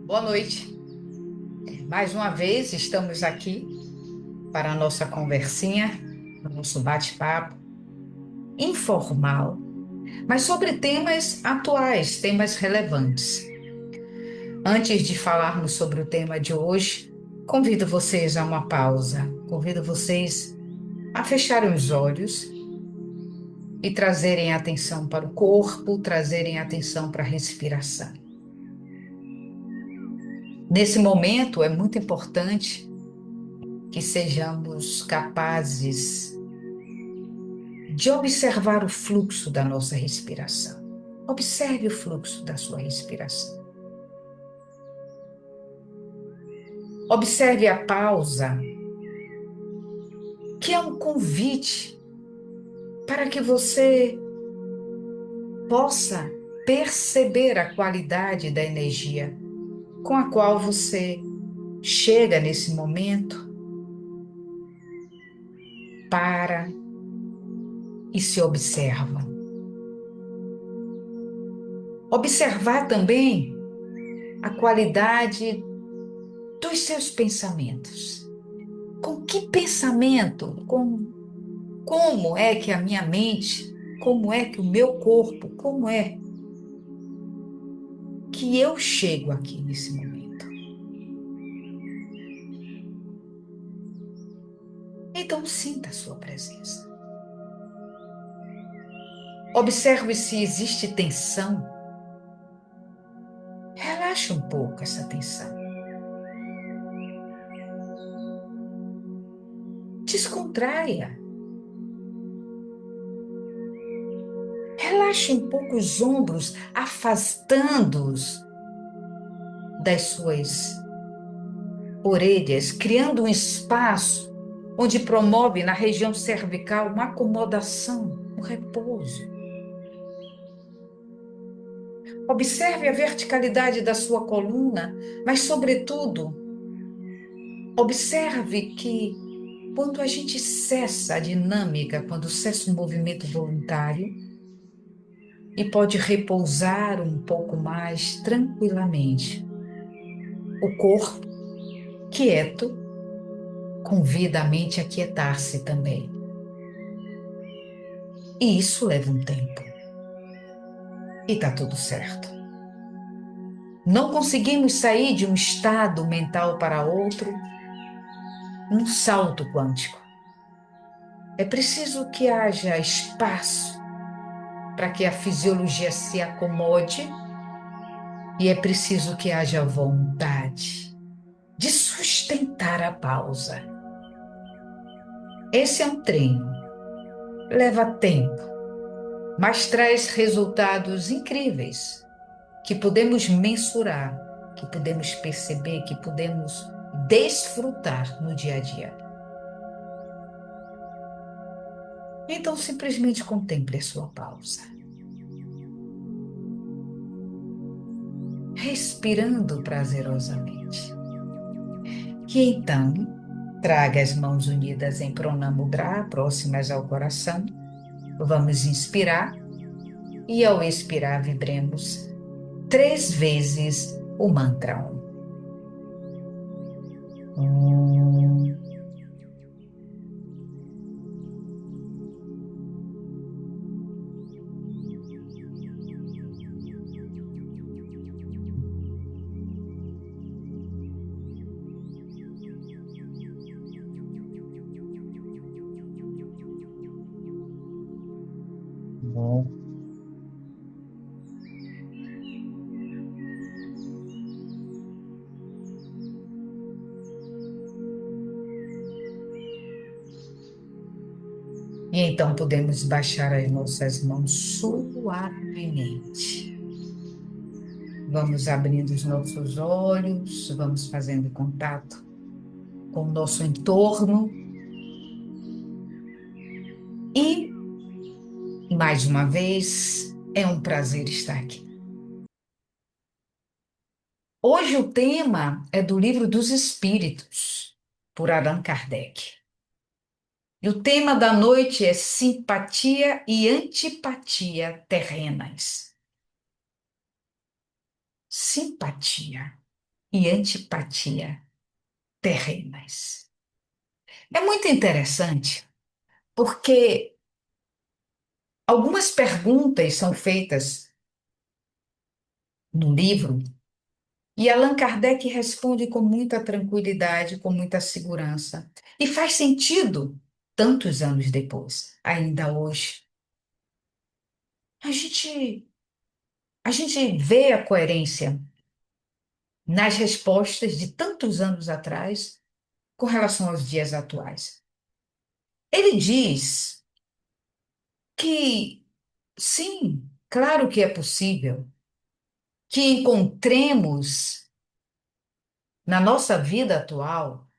Boa noite. Mais uma vez estamos aqui para a nossa conversinha, o nosso bate-papo informal, mas sobre temas atuais, temas relevantes. Antes de falarmos sobre o tema de hoje, convido vocês a uma pausa. Convido vocês a fecharem os olhos e trazerem atenção para o corpo, trazerem atenção para a respiração. Nesse momento é muito importante que sejamos capazes de observar o fluxo da nossa respiração. Observe o fluxo da sua respiração. Observe a pausa, que é um convite para que você possa perceber a qualidade da energia com a qual você chega nesse momento, para e se observa. Observar também a qualidade dos seus pensamentos. Com que pensamento, como é que a minha mente, como é que o meu corpo, como é que eu chego aqui nesse momento? Então, sinta a sua presença. Observe se existe tensão. Relaxe um pouco essa tensão. Descontraia. Relaxe um pouco os ombros, afastando-os das suas orelhas, criando um espaço onde promove na região cervical uma acomodação, um repouso. Observe a verticalidade da sua coluna, mas, sobretudo, observe que quando a gente cessa a dinâmica, quando cessa o movimento voluntário e pode repousar um pouco mais tranquilamente, o corpo, quieto, convida a mente a quietar-se também. E isso leva um tempo. E tá tudo certo. Não conseguimos sair de um estado mental para outro num salto quântico. É preciso que haja espaço para que a fisiologia se acomode e é preciso que haja vontade de sustentar a pausa. Esse é um treino, leva tempo, mas traz resultados incríveis que podemos mensurar, que podemos perceber, que podemos desfrutar no dia a dia. Então, simplesmente contemple a sua pausa, respirando prazerosamente. E então, traga as mãos unidas em Pranamudra, próximas ao coração. Vamos inspirar e, ao expirar, vibremos 3 vezes o mantra Om. Om. E então podemos baixar as nossas mãos suavemente. Vamos abrindo os nossos olhos, vamos fazendo contato com o nosso entorno e, mais uma vez, é um prazer estar aqui. Hoje o tema é do Livro dos Espíritos, por Allan Kardec. E o tema da noite é simpatia e antipatia terrenas. Simpatia. e antipatia terrenas. É muito interessante porque algumas perguntas são feitas no livro e Allan Kardec responde com muita tranquilidade, com muita segurança. E faz sentido tantos anos depois, ainda hoje. A gente, a gente vê a coerência nas respostas de tantos anos atrás com relação aos dias atuais. Ele diz que, sim, claro que é possível que encontremos na nossa vida atual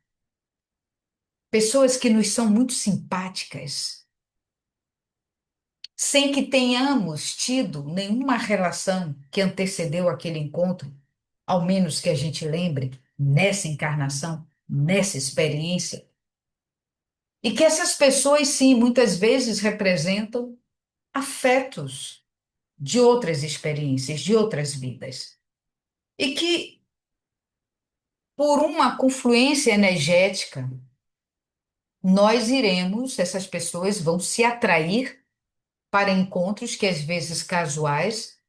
pessoas que nos são muito simpáticas, sem que tenhamos tido nenhuma relação que antecedeu aquele encontro, ao menos que a gente lembre, nessa encarnação, nessa experiência. E que essas pessoas, sim, muitas vezes representam afetos de outras experiências, de outras vidas. E que, por uma confluência energética, nós iremos, essas pessoas vão se atrair para encontros que às vezes casuais,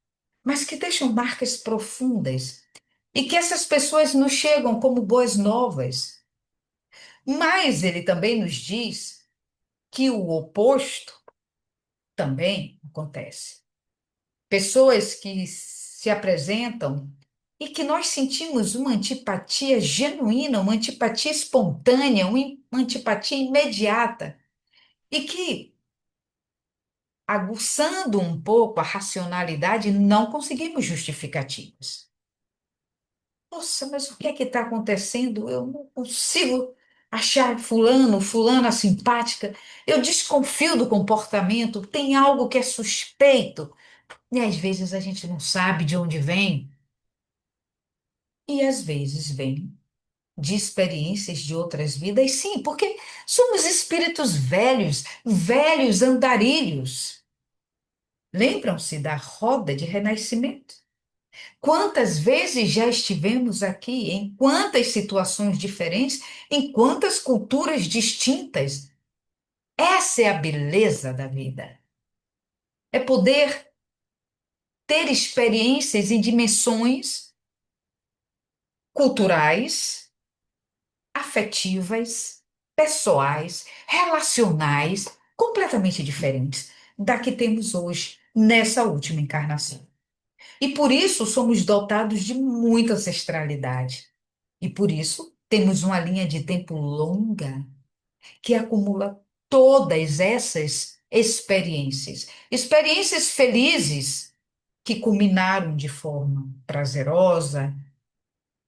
mas que deixam marcas profundas. E que essas pessoas nos chegam como boas novas. Mas ele também nos diz que o oposto também acontece. Pessoas que se apresentam e que nós sentimos uma antipatia genuína, uma antipatia espontânea, uma antipatia imediata, e que, aguçando um pouco a racionalidade, não conseguimos justificativas. Nossa, mas o que é que está acontecendo? Eu não consigo achar fulana simpática. Eu desconfio do comportamento, tem algo que é suspeito. E às vezes a gente não sabe de onde vem. E às vezes vem de experiências de outras vidas, sim, porque somos espíritos velhos, velhos andarilhos. Lembram-se da roda de renascimento? Quantas vezes já estivemos aqui, em quantas situações diferentes, em quantas culturas distintas? Essa é a beleza da vida. É poder ter experiências em dimensões culturais, afetivas, pessoais, relacionais, completamente diferentes da que temos hoje, nessa última encarnação. E por isso somos dotados de muita ancestralidade. E por isso temos uma linha de tempo longa que acumula todas essas experiências. Experiências felizes que culminaram de forma prazerosa,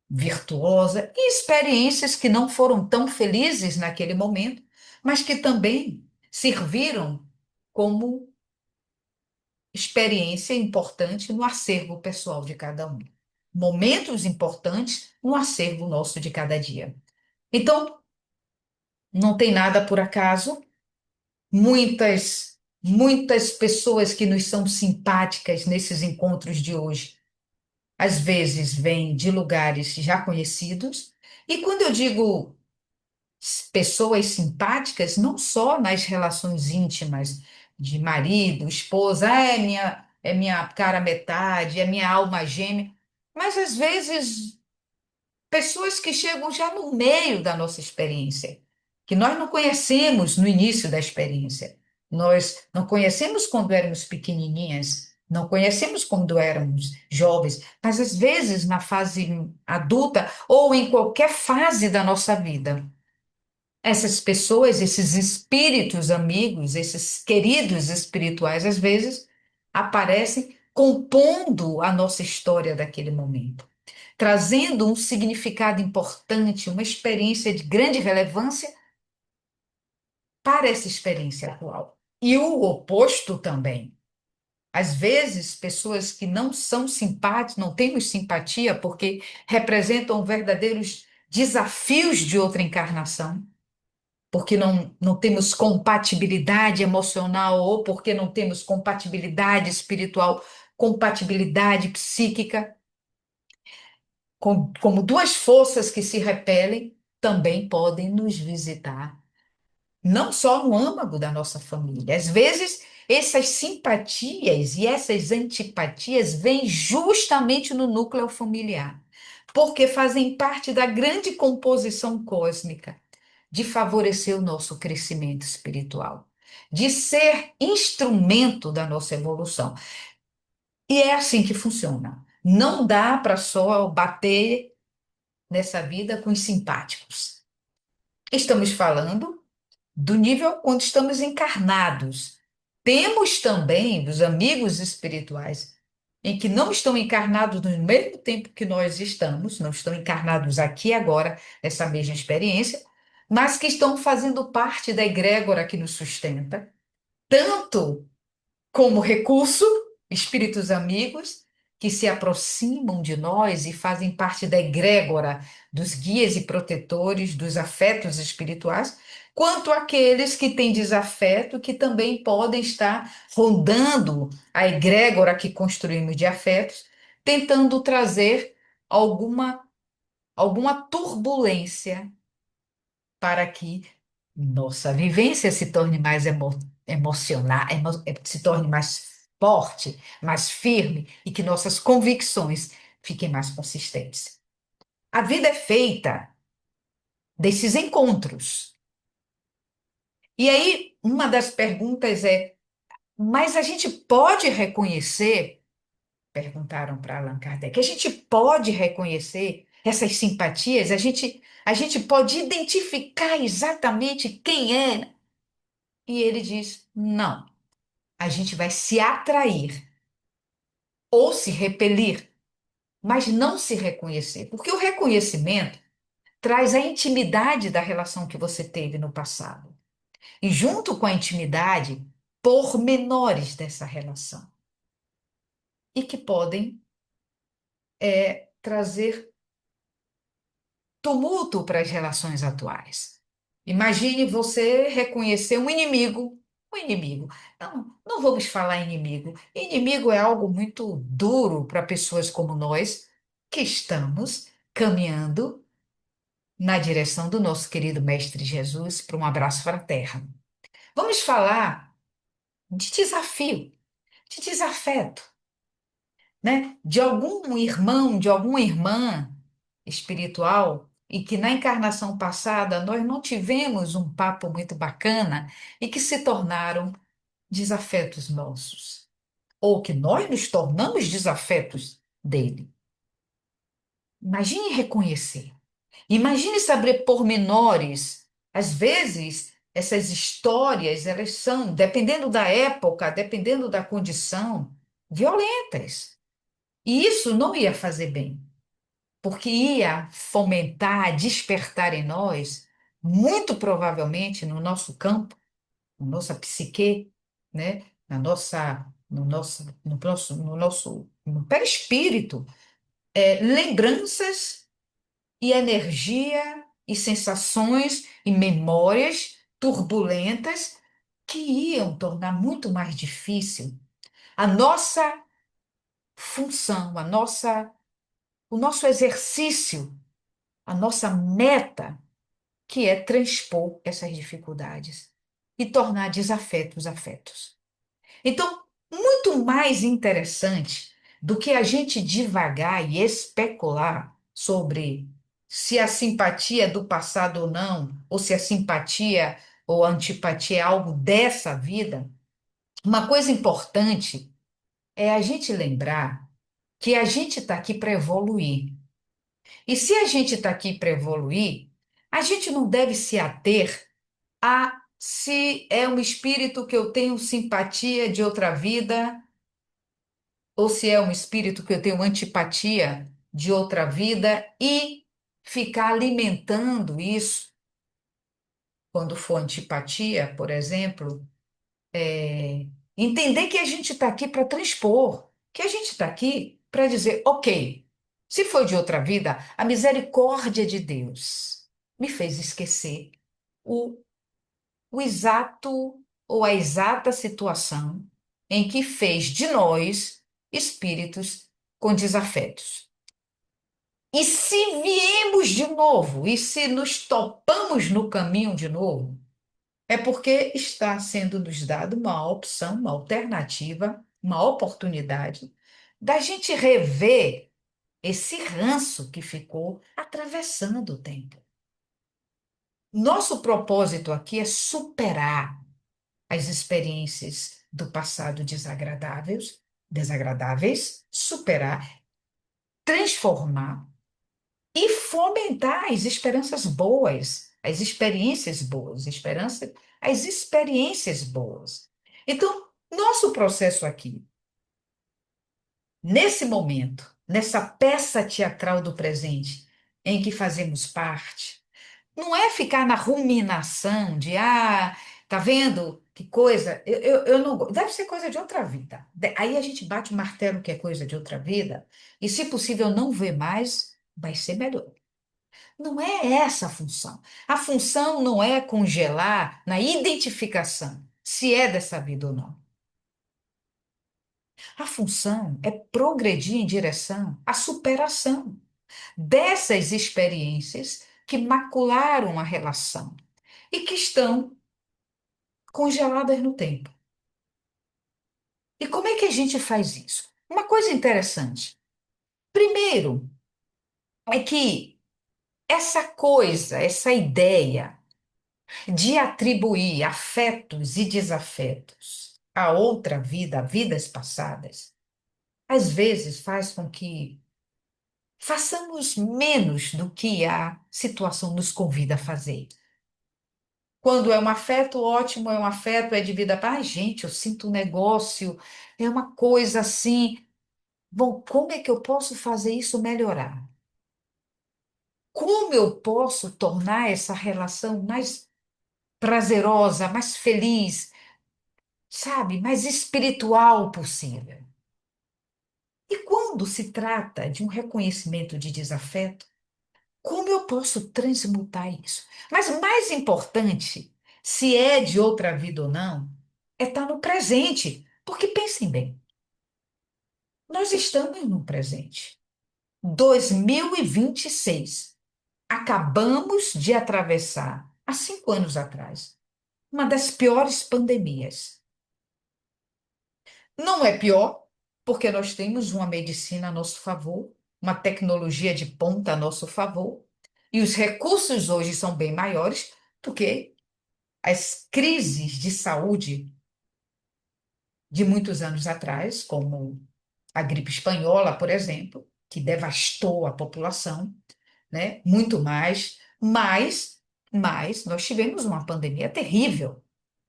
virtuosa, e experiências que não foram tão felizes naquele momento, mas que também serviram como experiência importante no acervo pessoal de cada um. Momentos importantes no acervo nosso de cada dia. Então, não tem nada por acaso. Muitas pessoas que nos são simpáticas nesses encontros de hoje, às vezes vêm de lugares já conhecidos. E quando eu digo pessoas simpáticas, não só nas relações íntimas de marido, esposa, é minha cara metade, é minha alma gêmea, mas às vezes pessoas que chegam já no meio da nossa experiência, que nós não conhecemos no início da experiência. Nós não conhecemos quando éramos pequenininhas, não conhecemos quando éramos jovens, mas às vezes na fase adulta ou em qualquer fase da nossa vida. Essas pessoas, esses espíritos amigos, esses queridos espirituais, às vezes aparecem compondo a nossa história daquele momento, trazendo um significado importante, uma experiência de grande relevância para essa experiência atual. E o oposto também. Às vezes, pessoas que não são simpáticas, não temos simpatia, porque representam verdadeiros desafios de outra encarnação, porque não temos compatibilidade emocional ou porque não temos compatibilidade espiritual, compatibilidade psíquica. como duas forças que se repelem, também podem nos visitar, não só no âmago da nossa família. Às vezes, essas simpatias e essas antipatias vêm justamente no núcleo familiar, porque fazem parte da grande composição cósmica de favorecer o nosso crescimento espiritual, de ser instrumento da nossa evolução. E é assim que funciona. Não dá para só bater nessa vida com os simpáticos. Estamos falando do nível onde estamos encarnados. Temos também os amigos espirituais em que não estão encarnados no mesmo tempo que nós estamos, não estão encarnados aqui agora, nessa mesma experiência, mas que estão fazendo parte da egrégora que nos sustenta, tanto como recurso, espíritos amigos que se aproximam de nós e fazem parte da egrégora dos guias e protetores dos afetos espirituais, quanto aqueles que têm desafeto, que também podem estar rondando a egrégora que construímos de afetos, tentando trazer alguma, alguma turbulência para que nossa vivência se torne mais emocional, se torne mais forte, mais firme e que nossas convicções fiquem mais consistentes. A vida é feita desses encontros. E aí, uma das perguntas é: mas a gente pode reconhecer, perguntaram para Allan Kardec, a gente pode reconhecer essas simpatias? A gente pode identificar exatamente quem é? E ele diz: não. A gente vai se atrair ou se repelir, mas não se reconhecer, porque o reconhecimento traz a intimidade da relação que você teve no passado. E junto com a intimidade, pormenores dessa relação e que podem trazer tumulto para as relações atuais. Imagine você reconhecer um inimigo. Um inimigo. Não, não vamos falar inimigo. Inimigo é algo muito duro para pessoas como nós, que estamos caminhando na direção do nosso querido Mestre Jesus para um abraço fraterno. Vamos falar de desafio, de desafeto, né? De algum irmão, de alguma irmã espiritual e que na encarnação passada nós não tivemos um papo muito bacana e que se tornaram desafetos nossos, ou que nós nos tornamos desafetos dele. Imagine reconhecer, imagine saber pormenores. Às vezes, essas histórias, elas são, dependendo da época, dependendo da condição, violentas. E isso não ia fazer bem, porque ia fomentar, despertar em nós, muito provavelmente no nosso campo, na nossa psique, né? No perispírito, lembranças e energia e sensações e memórias turbulentas que iam tornar muito mais difícil a nossa função, o nosso exercício, a nossa meta, que é transpor essas dificuldades e tornar desafetos afetos. Então, muito mais interessante do que a gente divagar e especular sobre se a simpatia é do passado ou não, ou se a simpatia ou a antipatia é algo dessa vida, uma coisa importante é a gente lembrar que a gente está aqui para evoluir. E se a gente está aqui para evoluir, a gente não deve se ater a se é um espírito que eu tenho simpatia de outra vida, ou se é um espírito que eu tenho antipatia de outra vida, e ficar alimentando isso, quando for antipatia, por exemplo, entender que a gente está aqui para transpor, que a gente está aqui para dizer, ok, se foi de outra vida, a misericórdia de Deus me fez esquecer o o exato ou a exata situação em que fez de nós espíritos com desafetos. E se viemos de novo, e se nos topamos no caminho de novo, é porque está sendo nos dado uma opção, uma alternativa, uma oportunidade da gente rever esse ranço que ficou atravessando o tempo. Nosso propósito aqui é superar as experiências do passado desagradáveis, superar, transformar e fomentar as esperanças boas, as experiências boas, as experiências boas. Então, nosso processo aqui, nesse momento, nessa peça teatral do presente, em que fazemos parte, não é ficar na ruminação de, tá vendo que coisa? Eu não gosto. Deve ser coisa de outra vida. Aí a gente bate o martelo que é coisa de outra vida, e se possível não ver mais, vai ser melhor. Não é essa a função. A função não é congelar na identificação, se é dessa vida ou não. A função é progredir em direção à superação dessas experiências que macularam a relação e que estão congeladas no tempo. E como é que a gente faz isso? Uma coisa interessante. Primeiro, é que essa ideia de atribuir afetos e desafetos a outra vida, a vidas passadas, às vezes faz com que façamos menos do que a situação nos convida a fazer. Quando é um afeto, ótimo, é um afeto, é de vida para. Ai, gente, eu sinto um negócio, é uma coisa assim. Bom, como é que eu posso fazer isso melhorar? Como eu posso tornar essa relação mais prazerosa, mais feliz, sabe, mais espiritual possível? E quando se trata de um reconhecimento de desafeto, como eu posso transmutar isso? Mas mais importante, se é de outra vida ou não, é estar no presente. Porque pensem bem, nós estamos no presente. 2026. Acabamos de atravessar, há 5 anos atrás, uma das piores pandemias. Não é pior, porque nós temos uma medicina a nosso favor, uma tecnologia de ponta a nosso favor, e os recursos hoje são bem maiores do que as crises de saúde de muitos anos atrás, como a gripe espanhola, por exemplo, que devastou a população, né? Muito mais, mas nós tivemos uma pandemia terrível,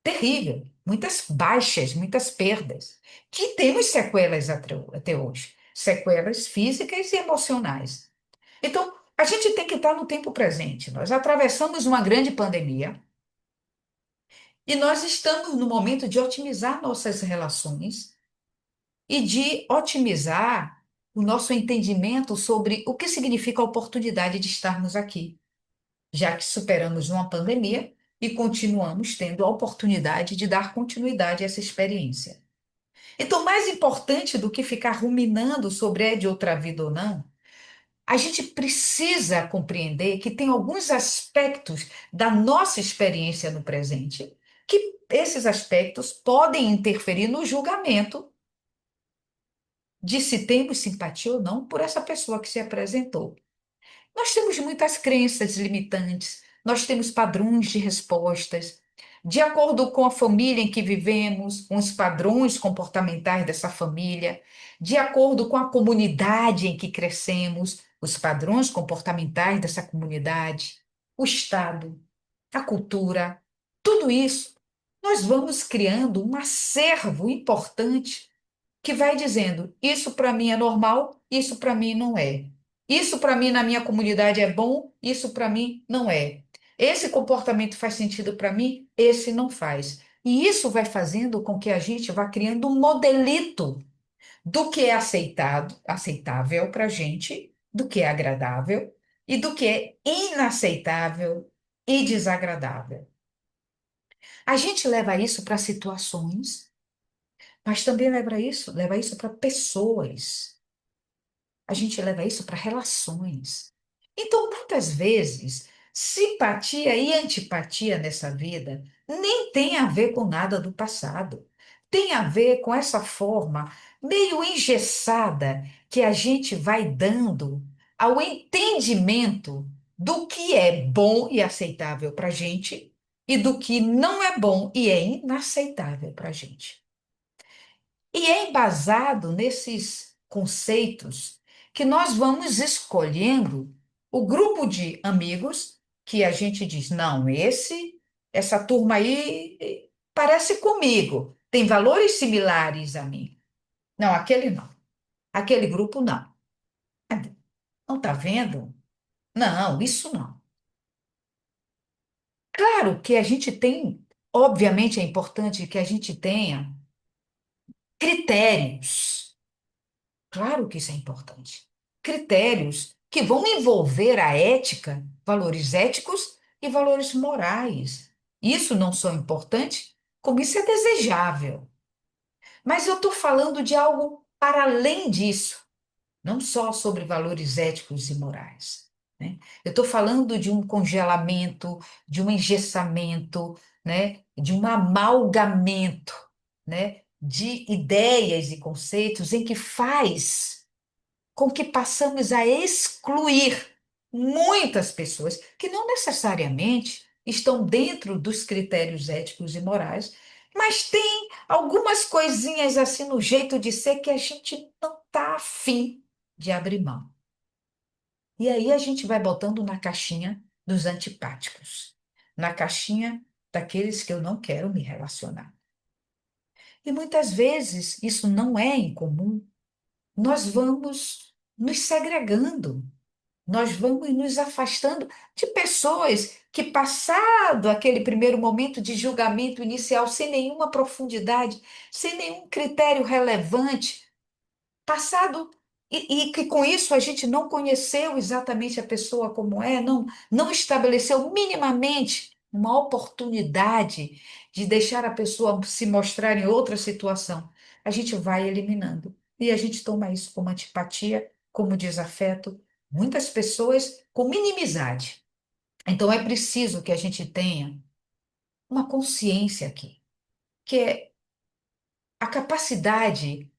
terrível, muitas baixas, muitas perdas, que temos sequelas até hoje, sequelas físicas e emocionais. Então, a gente tem que estar no tempo presente. Nós atravessamos uma grande pandemia e nós estamos no momento de otimizar nossas relações e de otimizar o nosso entendimento sobre o que significa a oportunidade de estarmos aqui, já que superamos uma pandemia e continuamos tendo a oportunidade de dar continuidade a essa experiência. Então, mais importante do que ficar ruminando sobre é de outra vida ou não, a gente precisa compreender que tem alguns aspectos da nossa experiência no presente, que esses aspectos podem interferir no julgamento de se temos simpatia ou não por essa pessoa que se apresentou. Nós temos muitas crenças limitantes, nós temos padrões de respostas. De acordo com a família em que vivemos, com os padrões comportamentais dessa família, de acordo com a comunidade em que crescemos, os padrões comportamentais dessa comunidade, o Estado, a cultura, tudo isso, nós vamos criando um acervo importante que vai dizendo: isso para mim é normal, isso para mim não é. Isso para mim na minha comunidade é bom, isso para mim não é. Esse comportamento faz sentido para mim, esse não faz. E isso vai fazendo com que a gente vá criando um modelito do que é aceitado, aceitável para a gente, do que é agradável e do que é inaceitável e desagradável. A gente leva isso para situações, mas também leva isso para pessoas. a gente leva isso para relações. Então, muitas vezes, simpatia e antipatia nessa vida nem tem a ver com nada do passado. Tem a ver com essa forma meio engessada que a gente vai dando ao entendimento do que é bom e aceitável para a gente e do que não é bom e é inaceitável para a gente. E é embasado nesses conceitos que nós vamos escolhendo o grupo de amigos que a gente diz, não, essa turma aí parece comigo, tem valores similares a mim. Não, aquele não. Aquele grupo não. Não está vendo? Não, isso não. Claro que a gente tem, obviamente é importante que a gente tenha critérios. Claro que isso é importante. Critérios que vão envolver a ética, valores éticos e valores morais. Isso não só é importante, como isso é desejável. Mas eu estou falando de algo para além disso, não só sobre valores éticos e morais, né? Eu estou falando de um congelamento, de um engessamento, né? De um amalgamento, né? De ideias e conceitos em que faz com que passamos a excluir muitas pessoas que não necessariamente estão dentro dos critérios éticos e morais, mas tem algumas coisinhas assim no jeito de ser que a gente não está afim de abrir mão. E aí a gente vai botando na caixinha dos antipáticos, na caixinha daqueles que eu não quero me relacionar. E muitas vezes isso não é incomum. Nós vamos nos segregando. Nós vamos nos afastando de pessoas que, passado aquele primeiro momento de julgamento inicial, sem nenhuma profundidade, sem nenhum critério relevante, passado, e que com isso a gente não conheceu exatamente a pessoa como é, não estabeleceu minimamente uma oportunidade de deixar a pessoa se mostrar em outra situação, a gente vai eliminando. E a gente toma isso como antipatia, como desafeto, muitas pessoas com minimizade. Então é preciso que a gente tenha uma consciência aqui, que é a capacidade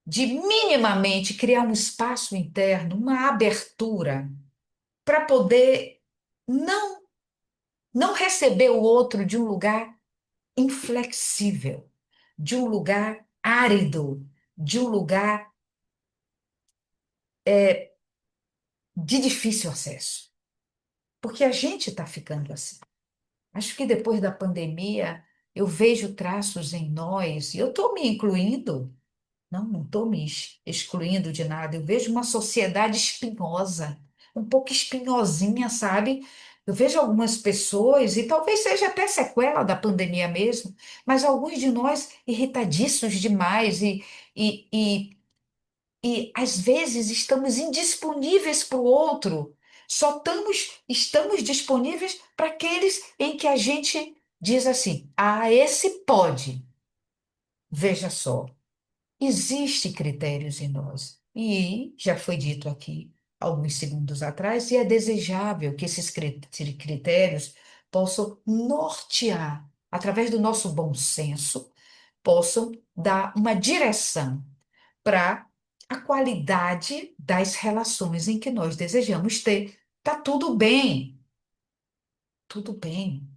de minimamente criar um espaço interno, uma abertura, para poder não, não receber o outro de um lugar inflexível, de um lugar árido, de um lugar de difícil acesso. Porque a gente está ficando assim. Acho que depois da pandemia eu vejo traços em nós, e eu estou me incluindo. Não estou me excluindo de nada. Eu vejo uma sociedade espinhosa, um pouco espinhosinha, sabe? Eu vejo algumas pessoas, e talvez seja até sequela da pandemia mesmo, mas alguns de nós irritadiços demais e às vezes estamos indisponíveis para o outro. Só estamos disponíveis para aqueles em que a gente diz assim: ah, esse pode. Veja só. Existem critérios em nós. E já foi dito aqui alguns segundos atrás, e é desejável que esses critérios possam nortear, através do nosso bom senso, possam dar uma direção para a qualidade das relações em que nós desejamos ter. Tá tudo bem, tudo bem.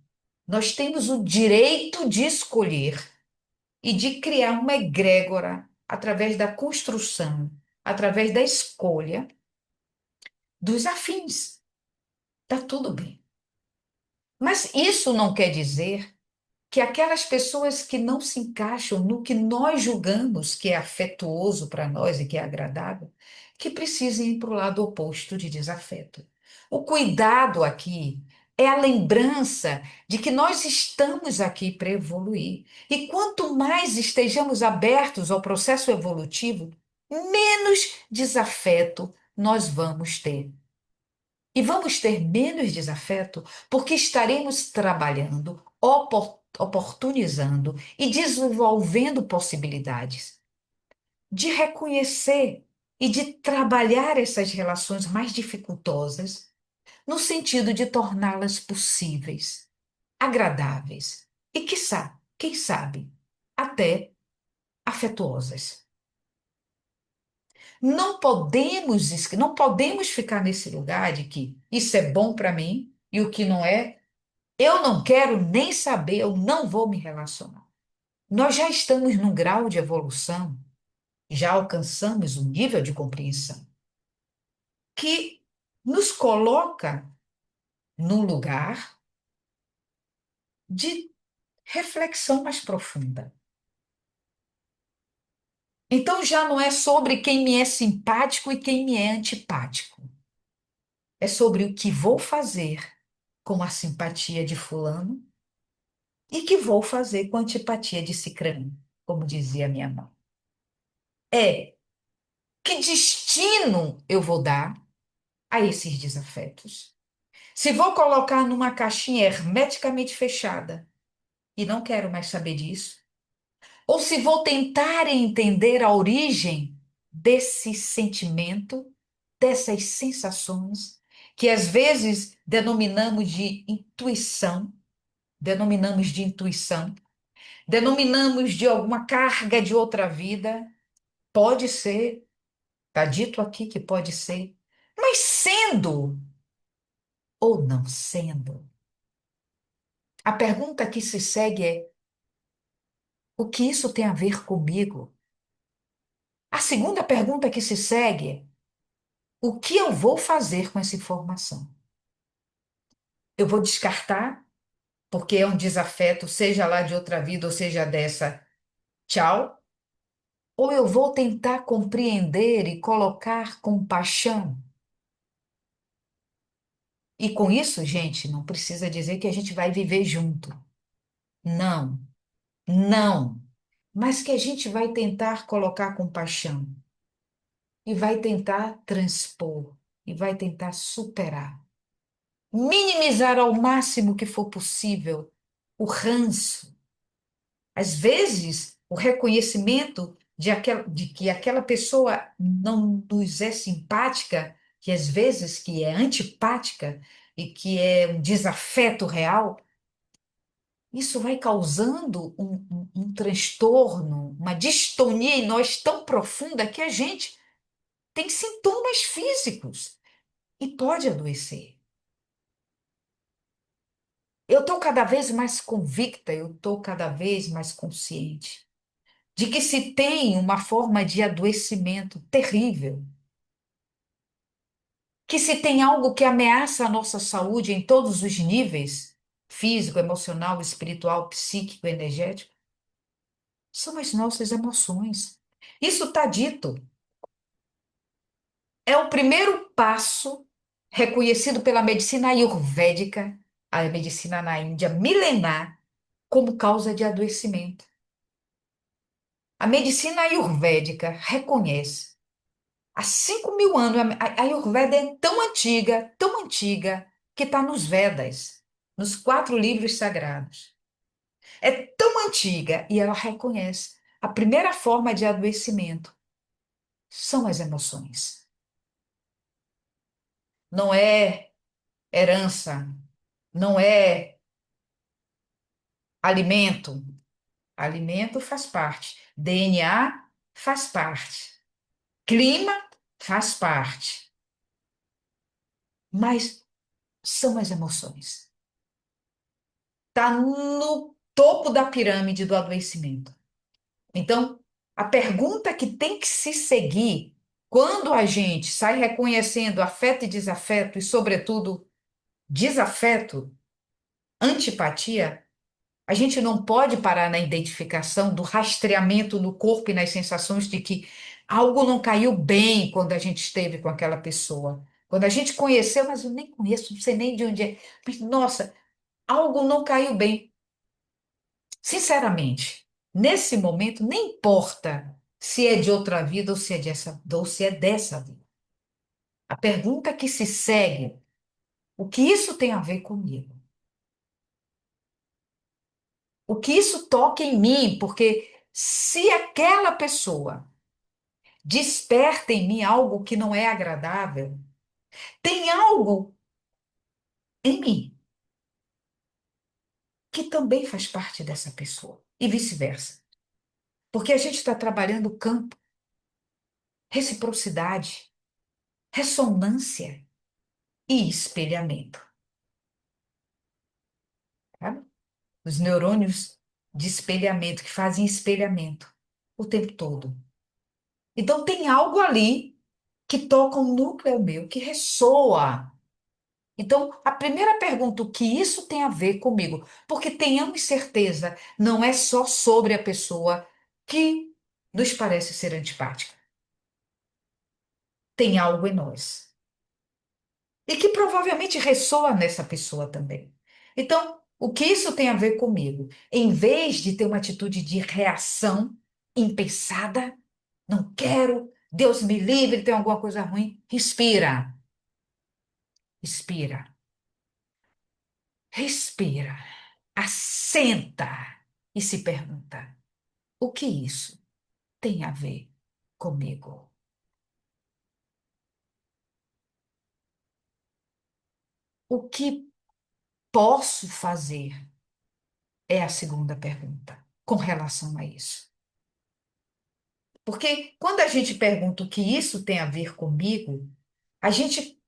Nós temos o direito de escolher e de criar uma egrégora através da construção, através da escolha dos afins. Está tudo bem. Mas isso não quer dizer que aquelas pessoas que não se encaixam no que nós julgamos que é afetuoso para nós e que é agradável, que precisem ir para o lado oposto de desafeto. O cuidado aqui é a lembrança de que nós estamos aqui para evoluir. E quanto mais estejamos abertos ao processo evolutivo, menos desafeto nós vamos ter. E vamos ter menos desafeto porque estaremos trabalhando, oportunizando e desenvolvendo possibilidades de reconhecer e de trabalhar essas relações mais dificultosas no sentido de torná-las possíveis, agradáveis e, quiçá, quem sabe, até afetuosas. Não podemos ficar nesse lugar de que isso é bom para mim e o que não é, eu não quero nem saber, eu não vou me relacionar. Nós já estamos num grau de evolução, já alcançamos um nível de compreensão que nos coloca num lugar de reflexão mais profunda. Então já não é sobre quem me é simpático e quem me é antipático. É sobre o que vou fazer com a simpatia de fulano e que vou fazer com a antipatia de cicrano, como dizia minha mãe. É que destino eu vou dar a esses desafetos? Se vou colocar numa caixinha hermeticamente fechada e não quero mais saber disso, ou se vou tentar entender a origem desse sentimento, dessas sensações, que às vezes denominamos de intuição, denominamos de alguma carga de outra vida, pode ser, está dito aqui que pode ser, mas sendo ou não sendo, a pergunta que se segue é: o que isso tem a ver comigo? A segunda pergunta que se segue é: o que eu vou fazer com essa informação? Eu vou descartar, porque é um desafeto, seja lá de outra vida ou seja dessa, tchau? Ou eu vou tentar compreender e colocar compaixão? E com isso, gente, não precisa dizer que a gente vai viver junto. Não, não. Mas que a gente vai tentar colocar compaixão e vai tentar transpor e vai tentar superar. Minimizar ao máximo que for possível o ranço. Às vezes, o reconhecimento de que aquela pessoa não nos é simpática, que às vezes que é antipática e que é um desafeto real, isso vai causando um transtorno, uma distonia em nós tão profunda que a gente tem sintomas físicos e pode adoecer. Eu estou cada vez mais convicta, eu estou cada vez mais consciente de que se tem uma forma de adoecimento terrível, que se tem algo que ameaça a nossa saúde em todos os níveis, físico, emocional, espiritual, psíquico, energético, são as nossas emoções. Isso está dito. É o primeiro passo reconhecido pela medicina ayurvédica, a medicina na Índia milenar, como causa de adoecimento. A medicina ayurvédica reconhece. Há 5.000 anos, a Ayurveda é tão antiga, que está nos Vedas, nos 4 livros sagrados. É tão antiga e ela reconhece. A primeira forma de adoecimento são as emoções. Não é herança, não é alimento. Alimento faz parte. DNA faz parte. Clima faz parte. Mas são as emoções. Está no topo da pirâmide do adoecimento. Então, a pergunta que tem que se seguir quando a gente sai reconhecendo afeto e desafeto, e, sobretudo, desafeto, antipatia, a gente não pode parar na identificação do rastreamento no corpo e nas sensações de que algo não caiu bem quando a gente esteve com aquela pessoa. Quando a gente conheceu, mas eu nem conheço, não sei nem de onde é. Mas, nossa, algo não caiu bem. Sinceramente, nesse momento, nem importa se é de outra vida ou se é dessa vida. A pergunta que se segue, o que isso tem a ver comigo? O que isso toca em mim? Porque se aquela pessoa desperta em mim algo que não é agradável. Tem algo em mim que também faz parte dessa pessoa, e vice-versa. Porque a gente está trabalhando o campo, reciprocidade, ressonância e espelhamento. Sabe? Os neurônios de espelhamento, que fazem espelhamento o tempo todo. Então, tem algo ali que toca um núcleo meu, que ressoa. Então, a primeira pergunta, o que isso tem a ver comigo? Porque tenhamos certeza, não é só sobre a pessoa que nos parece ser antipática. Tem algo em nós. E que provavelmente ressoa nessa pessoa também. Então, o que isso tem a ver comigo? Em vez de ter uma atitude de reação impensada, não quero, Deus me livre, tem alguma coisa ruim, respira, respira, respira, assenta e se pergunta: o que isso tem a ver comigo? O que posso fazer? É a segunda pergunta com relação a isso. Porque quando a gente pergunta o que isso tem a ver comigo, a gente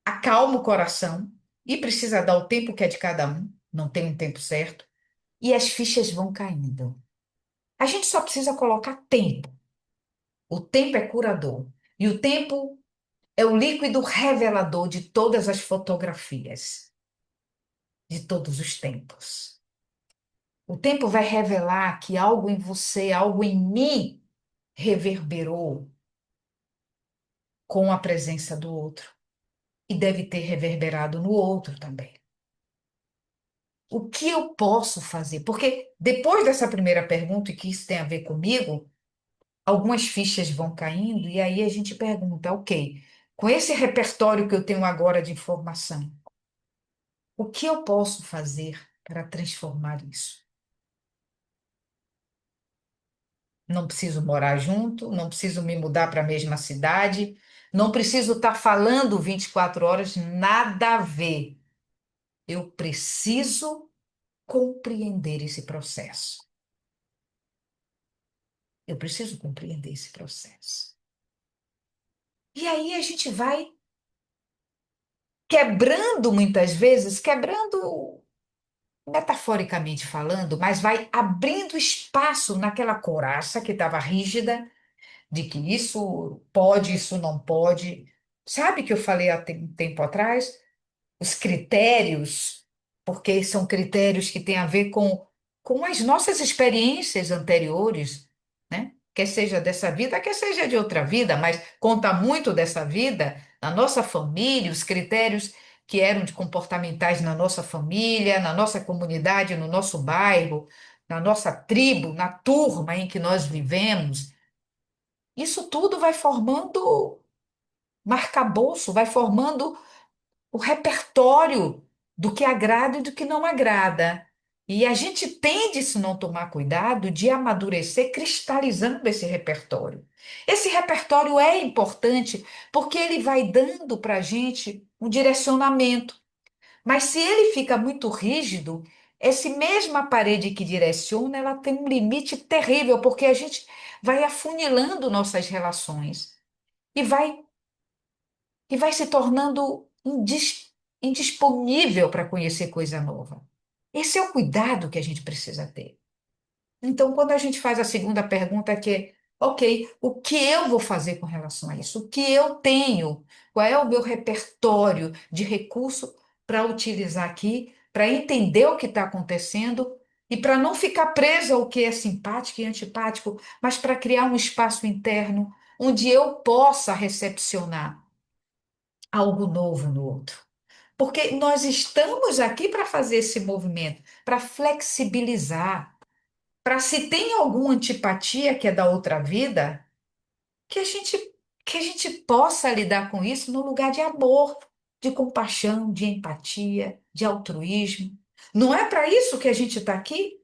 acalma o coração e precisa dar o tempo que é de cada um, não tem um tempo certo, e as fichas vão caindo. A gente só precisa colocar tempo. O tempo é curador. E o tempo é o líquido revelador de todas as fotografias, de todos os tempos. O tempo vai revelar que algo em você, algo em mim reverberou com a presença do outro. E deve ter reverberado no outro também. O que eu posso fazer? Porque depois dessa primeira pergunta, e que isso tem a ver comigo, algumas fichas vão caindo, e aí a gente pergunta, ok, com esse repertório que eu tenho agora de informação, o que eu posso fazer para transformar isso? Não preciso morar junto, não preciso me mudar para a mesma cidade, não preciso estar falando 24 horas, nada a ver. Eu preciso compreender esse processo. Eu preciso compreender esse processo. E aí a gente vai quebrando muitas vezes, quebrando metaforicamente falando, mas vai abrindo espaço naquela couraça que estava rígida, de que isso pode, isso não pode. Sabe que eu falei há um tempo atrás? Os critérios, porque são critérios que têm a ver com as nossas experiências anteriores, né? Quer seja dessa vida, quer seja de outra vida, mas conta muito dessa vida, na nossa família, os critérios que eram de comportamentais na nossa família, na nossa comunidade, no nosso bairro, na nossa tribo, na turma em que nós vivemos. Isso tudo vai formando marcabouço, vai formando o repertório do que agrada e do que não agrada. E a gente tende, se não tomar cuidado, de amadurecer cristalizando esse repertório. Esse repertório é importante porque ele vai dando para a gente um direcionamento. Mas se ele fica muito rígido, essa mesma parede que direciona, ela tem um limite terrível, porque a gente vai afunilando nossas relações e vai se tornando indisponível para conhecer coisa nova. Esse é o cuidado que a gente precisa ter. Então, quando a gente faz a segunda pergunta, que é, ok, o que eu vou fazer com relação a isso? O que eu tenho? Qual é o meu repertório de recurso para utilizar aqui, para entender o que está acontecendo e para não ficar preso ao que é simpático e antipático, mas para criar um espaço interno onde eu possa recepcionar algo novo no outro. Porque nós estamos aqui para fazer esse movimento, para flexibilizar, para se tem alguma antipatia que é da outra vida, que a gente que a gente possa lidar com isso no lugar de amor, de compaixão, de empatia, de altruísmo. Não é para isso que a gente está aqui?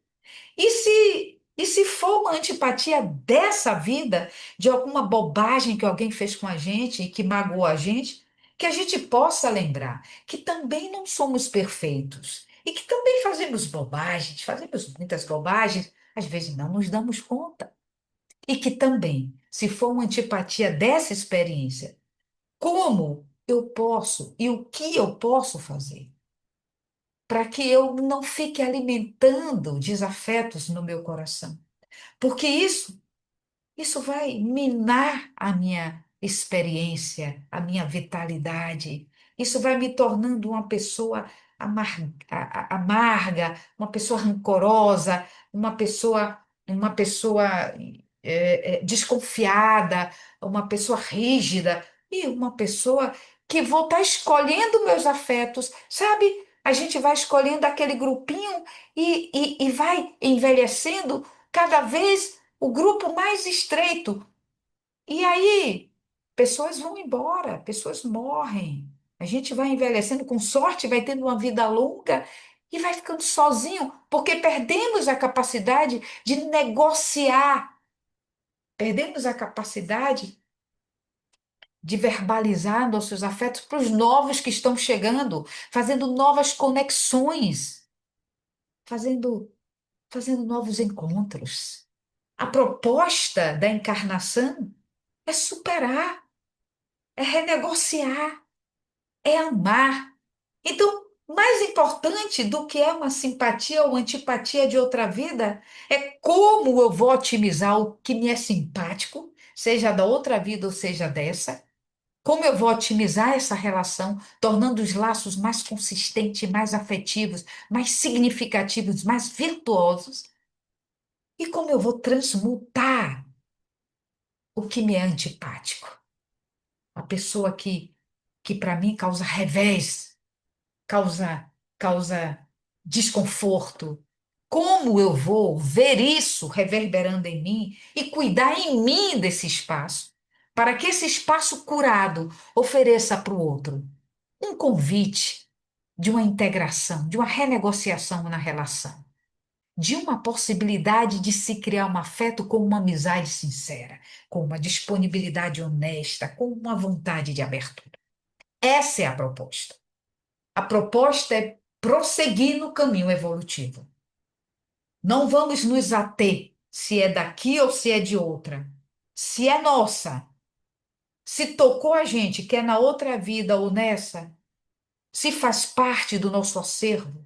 E se E se for uma antipatia dessa vida, de alguma bobagem que alguém fez com a gente e que magoou a gente, que a gente possa lembrar que também não somos perfeitos e que também fazemos bobagens, fazemos muitas bobagens, às vezes não nos damos conta. E que também, se for uma antipatia dessa experiência, como eu posso e o que eu posso fazer para que eu não fique alimentando desafetos no meu coração? Porque isso vai minar a minha experiência, a minha vitalidade. Isso vai me tornando uma pessoa amarga, uma pessoa rancorosa, uma pessoa desconfiada, uma pessoa rígida e uma pessoa que vou estar escolhendo meus afetos, sabe? A gente vai escolhendo aquele grupinho e vai envelhecendo cada vez o grupo mais estreito. E aí, pessoas vão embora, pessoas morrem. A gente vai envelhecendo com sorte, vai tendo uma vida longa e vai ficando sozinho, porque perdemos a capacidade de negociar, perdemos a capacidade de verbalizar nossos afetos para os novos que estão chegando, fazendo novas conexões, fazendo, fazendo novos encontros. A proposta da encarnação é superar, é renegociar, é amar. Então, mais importante do que é uma simpatia ou antipatia de outra vida, é como eu vou otimizar o que me é simpático, seja da outra vida ou seja dessa, como eu vou otimizar essa relação, tornando os laços mais consistentes, mais afetivos, mais significativos, mais virtuosos, e como eu vou transmutar o que me é antipático. A pessoa que para mim causa revés, causa, causa desconforto. Como eu vou ver isso reverberando em mim e cuidar em mim desse espaço, para que esse espaço curado ofereça para o outro um convite de uma integração, de uma renegociação na relação, de uma possibilidade de se criar um afeto com uma amizade sincera, com uma disponibilidade honesta, com uma vontade de abertura. Essa é a proposta. A proposta é prosseguir no caminho evolutivo. Não vamos nos ater se é daqui ou se é de outra. Se é nossa, se tocou a gente, que é na outra vida ou nessa, se faz parte do nosso acervo,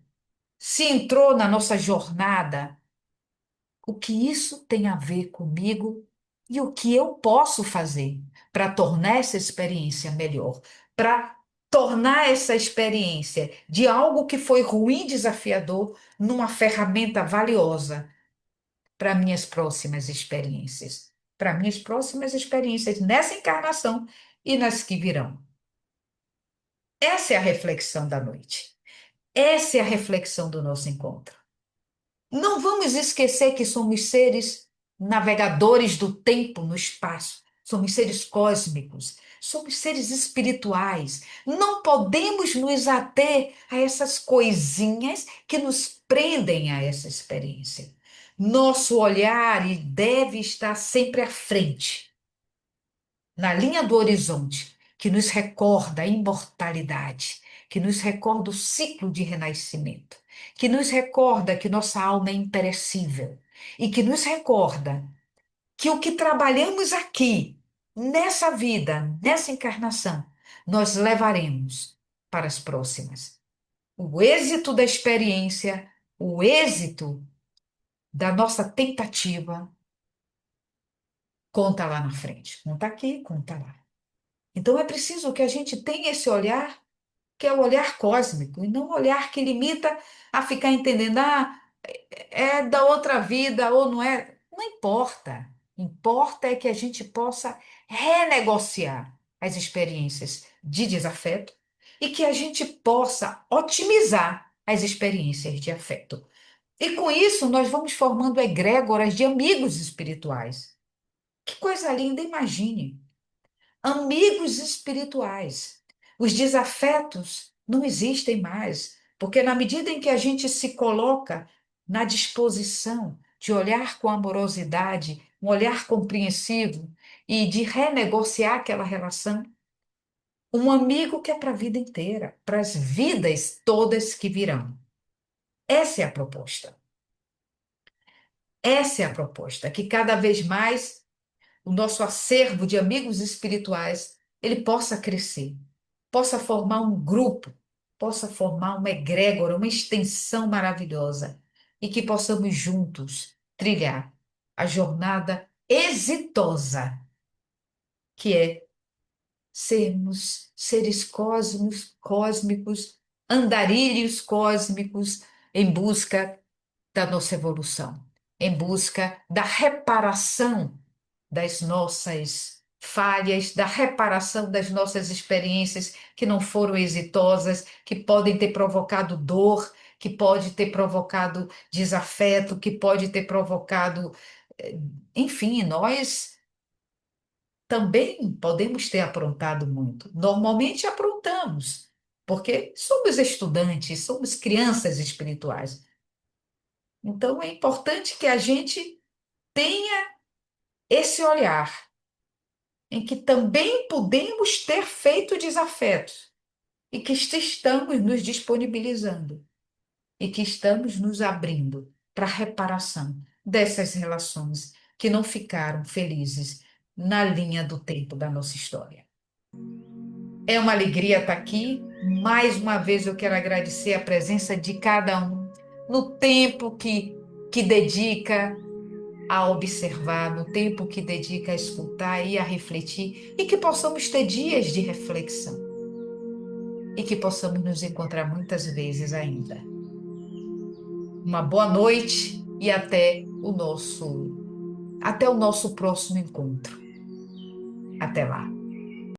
se entrou na nossa jornada, o que isso tem a ver comigo e o que eu posso fazer para tornar essa experiência melhor, para tornar essa experiência de algo que foi ruim, desafiador, numa ferramenta valiosa para minhas próximas experiências, para minhas próximas experiências nessa encarnação e nas que virão. Essa é a reflexão da noite. Essa é a reflexão do nosso encontro. Não vamos esquecer que somos seres navegadores do tempo no espaço. Somos seres cósmicos. Somos seres espirituais. Não podemos nos ater a essas coisinhas que nos prendem a essa experiência. Nosso olhar deve estar sempre à frente, na linha do horizonte, que nos recorda a imortalidade, que nos recorda o ciclo de renascimento, que nos recorda que nossa alma é imperecível e que nos recorda que o que trabalhamos aqui, nessa vida, nessa encarnação, nós levaremos para as próximas. O êxito da experiência, o êxito da nossa tentativa, conta lá na frente. Conta aqui, conta lá. Então é preciso que a gente tenha esse olhar, que é o olhar cósmico, e não o olhar que limita a ficar entendendo, é da outra vida ou não é. Não importa. Importa é que a gente possa renegociar as experiências de desafeto e que a gente possa otimizar as experiências de afeto. E com isso, nós vamos formando egrégoras de amigos espirituais. Que coisa linda, imagine! Amigos espirituais. Os desafetos não existem mais, porque na medida em que a gente se coloca na disposição de olhar com amorosidade, um olhar compreensivo e de renegociar aquela relação. Um amigo que é para a vida inteira, para as vidas todas que virão. Essa é a proposta. Essa é a proposta, que cada vez mais o nosso acervo de amigos espirituais ele possa crescer, possa formar um grupo, possa formar uma egrégora, uma extensão maravilhosa e que possamos juntos trilhar a jornada exitosa que é sermos seres cósmicos, andarilhos cósmicos em busca da nossa evolução, em busca da reparação das nossas falhas, da reparação das nossas experiências que não foram exitosas, que podem ter provocado dor, que pode ter provocado desafeto, que pode ter provocado, eh, enfim, nós também podemos ter aprontado muito. Normalmente aprontamos, porque somos estudantes, somos crianças espirituais. Então é importante que a gente tenha esse olhar em que também podemos ter feito desafetos e que estamos nos disponibilizando e que estamos nos abrindo para a reparação dessas relações que não ficaram felizes na linha do tempo da nossa história. É uma alegria estar aqui. Mais uma vez eu quero agradecer a presença de cada um no tempo que dedica a observar, no tempo que dedica a escutar e a refletir, e que possamos ter dias de reflexão e que possamos nos encontrar muitas vezes ainda. Uma boa noite e até o nosso próximo encontro. Até lá.